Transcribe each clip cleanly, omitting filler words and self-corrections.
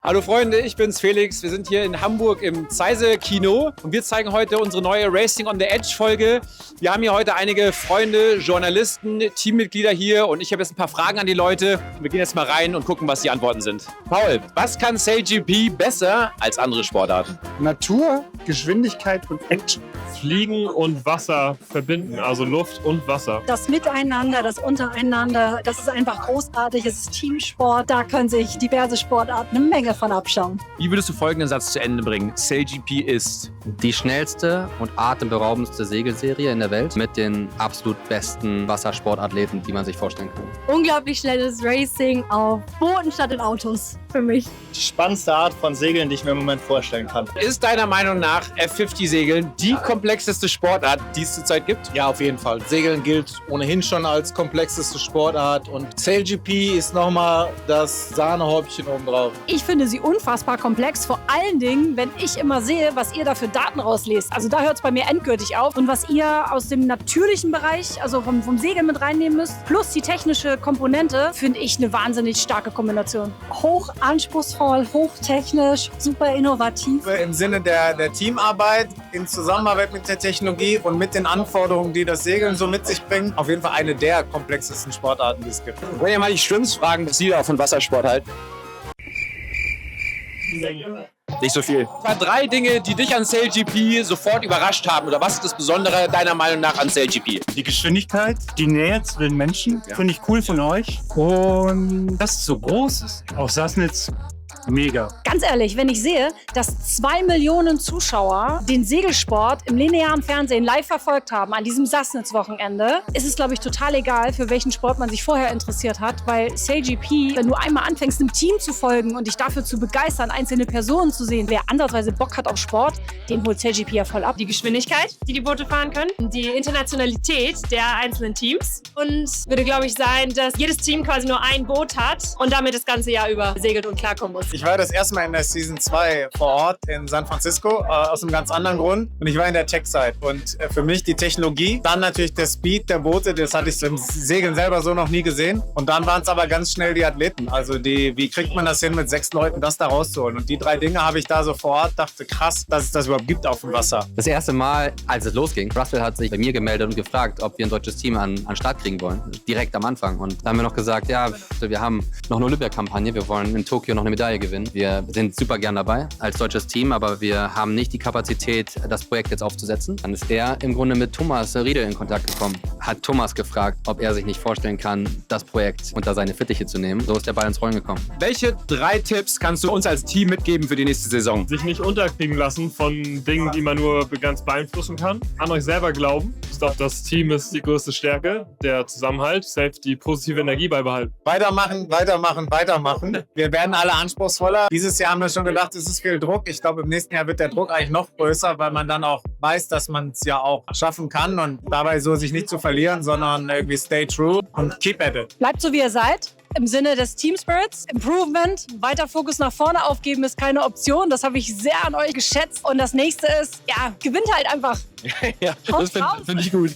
Hallo Freunde, ich bin's Felix. Wir sind hier in Hamburg im Zeise Kino und wir zeigen heute unsere neue Racing on the Edge Folge. Wir haben hier heute einige Freunde, Journalisten, Teammitglieder hier und ich habe jetzt ein paar Fragen an die Leute. Wir gehen jetzt mal rein und gucken, was die Antworten sind. Paul, was kann SailGP besser als andere Sportarten? Natur, Geschwindigkeit und Action. Fliegen und Wasser verbinden, also Luft und Wasser. Das Miteinander, das Untereinander, das ist einfach großartig. Es ist Teamsport, da können sich diverse Sportarten eine Menge von abschauen. Wie würdest du folgenden Satz zu Ende bringen? SailGP ist die schnellste und atemberaubendste Segelserie in der Welt mit den absolut besten Wassersportathleten, die man sich vorstellen kann. Unglaublich schnelles Racing auf Booten statt in Autos für mich. Die spannendste Art von Segeln, die ich mir im Moment vorstellen kann. Ist deiner Meinung nach F50-Segeln die komplexeste Sportart, die es zurzeit gibt? Ja, auf jeden Fall. Segeln gilt ohnehin schon als komplexeste Sportart und SailGP ist nochmal das Sahnehäubchen obendrauf. Ich finde sie unfassbar komplex, vor allen Dingen, wenn ich immer sehe, was ihr da für Daten rauslest. Also da hört es bei mir endgültig auf. Und was ihr aus dem natürlichen Bereich, also vom Segeln mit reinnehmen müsst, plus die technische Komponente, finde ich eine wahnsinnig starke Kombination. Hoch anspruchsvoll, hochtechnisch, super innovativ. Im Sinne der Teamarbeit, in Zusammenarbeit mit der Technologie und mit den Anforderungen, die das Segeln so mit sich bringt, auf jeden Fall eine der komplexesten Sportarten, die es gibt. Wenn ihr mal die Schwimms fragen, was sie da von Wassersport halten. Nicht so viel. Drei Dinge, die dich an SailGP sofort überrascht haben. Oder was ist das Besondere deiner Meinung nach an SailGP? Die Geschwindigkeit, die Nähe zu den Menschen, finde ich cool von euch. Und dass es so groß ist. Auf Sassnitz mega. Ganz ehrlich, wenn ich sehe, dass 2 Millionen Zuschauer den Segelsport im linearen Fernsehen live verfolgt haben an diesem Sassnitz-Wochenende, ist es, glaube ich, total egal, für welchen Sport man sich vorher interessiert hat, weil SailGP, wenn du einmal anfängst, einem Team zu folgen und dich dafür zu begeistern, einzelne Personen zu sehen, wer ansatzweise Bock hat auf Sport, den holt SailGP ja voll ab. Die Geschwindigkeit, die die Boote fahren können, die Internationalität der einzelnen Teams und würde, glaube ich, sein, dass jedes Team quasi nur ein Boot hat und damit das ganze Jahr über segelt und klarkommen muss. Ich war das erste Mal in der Season 2 vor Ort in San Francisco, aus einem ganz anderen Grund. Und ich war in der Tech-Side. Und für mich die Technologie, dann natürlich der Speed der Boote, das hatte ich im Segeln selber so noch nie gesehen. Und dann waren es aber ganz schnell die Athleten. Also wie kriegt man das hin, mit 6 Leuten das da rauszuholen? Und die 3 Dinge habe ich da so vor Ort, dachte, krass, dass es das überhaupt gibt auf dem Wasser. Das erste Mal, als es losging, Russell hat sich bei mir gemeldet und gefragt, ob wir ein deutsches Team an Start kriegen wollen. Direkt am Anfang. Und da haben wir noch gesagt, ja, wir haben noch eine Olympiakampagne, wir wollen in Tokio noch eine Medaille gewinnen. Wir sind super gern dabei als deutsches Team, aber wir haben nicht die Kapazität, das Projekt jetzt aufzusetzen. Dann ist er im Grunde mit Thomas Riedel in Kontakt gekommen, hat Thomas gefragt, ob er sich nicht vorstellen kann, das Projekt unter seine Fittiche zu nehmen. So ist der Ball ins Rollen gekommen. Welche 3 Tipps kannst du uns als Team mitgeben für die nächste Saison? Sich nicht unterkriegen lassen von Dingen, die man nur begrenzt beeinflussen kann. An euch selber glauben. Ich glaube, das Team ist die größte Stärke. Der Zusammenhalt, selbst die positive Energie beibehalten. Weitermachen, weitermachen, weitermachen. Wir werden alle anspruchsvoller. Dieses Jahr haben wir schon gedacht, es ist viel Druck. Ich glaube, im nächsten Jahr wird der Druck eigentlich noch größer, weil man dann auch weiß, dass man es ja auch schaffen kann und dabei so sich nicht zu verlieren, sondern irgendwie stay true und keep at it. Bleibt so, wie ihr seid. Im Sinne des Team Spirits, Improvement, weiter Fokus nach vorne, aufgeben ist keine Option. Das habe ich sehr an euch geschätzt. Und das nächste ist, ja, gewinnt halt einfach. Ja, das finde ich gut.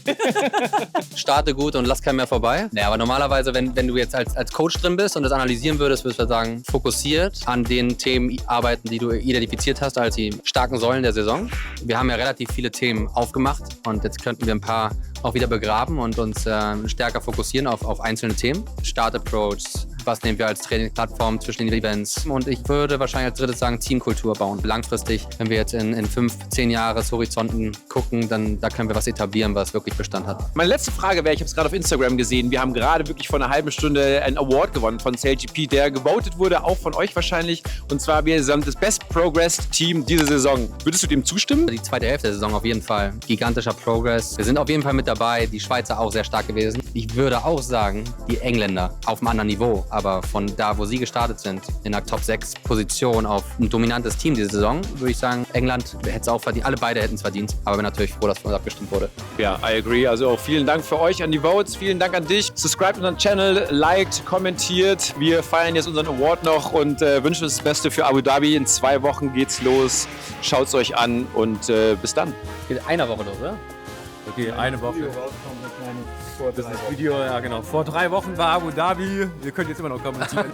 Starte gut und lass keinen mehr vorbei. Ja, aber normalerweise, wenn du jetzt als Coach drin bist und das analysieren würdest du sagen, fokussiert an den Themen arbeiten, die du identifiziert hast als die starken Säulen der Saison. Wir haben ja relativ viele Themen aufgemacht und jetzt könnten wir ein paar auch wieder begraben und uns stärker fokussieren auf einzelne Themen. Start-Approach, was nehmen wir als Trainingsplattform zwischen den Events. Und ich würde wahrscheinlich als drittes sagen, Teamkultur bauen. Langfristig, wenn wir jetzt in 5-10 Jahreshorizonten gucken, dann da können wir was etablieren, was wirklich Bestand hat. Meine letzte Frage wäre, ich habe es gerade auf Instagram gesehen, wir haben gerade wirklich vor einer halben Stunde einen Award gewonnen von SailGP, der gewotet wurde, auch von euch wahrscheinlich. Und zwar, wir sind das Best Progress Team diese Saison. Würdest du dem zustimmen? Die zweite Hälfte der Saison auf jeden Fall. Gigantischer Progress. Wir sind auf jeden Fall mit dabei. Die Schweizer auch sehr stark gewesen. Ich würde auch sagen, die Engländer auf einem anderen Niveau. Aber von da, wo sie gestartet sind, in der Top 6 Position auf ein dominantes Team diese Saison, würde ich sagen, England hätte es auch verdient. Alle beide hätten es verdient. Aber bin natürlich froh, dass von uns abgestimmt wurde. Ja, I agree. Also auch vielen Dank für euch an die Votes. Vielen Dank an dich. Subscribe unseren Channel, liked, kommentiert. Wir feiern jetzt unseren Award noch und wünschen uns das Beste für Abu Dhabi. In 2 Wochen geht's los. Schaut's euch an und bis dann. Geht in einer Woche los, oder? Okay, eine Woche. Das ist das Video, ja genau. Vor 3 Wochen war Abu Dhabi. Ihr könnt jetzt immer noch kommentieren.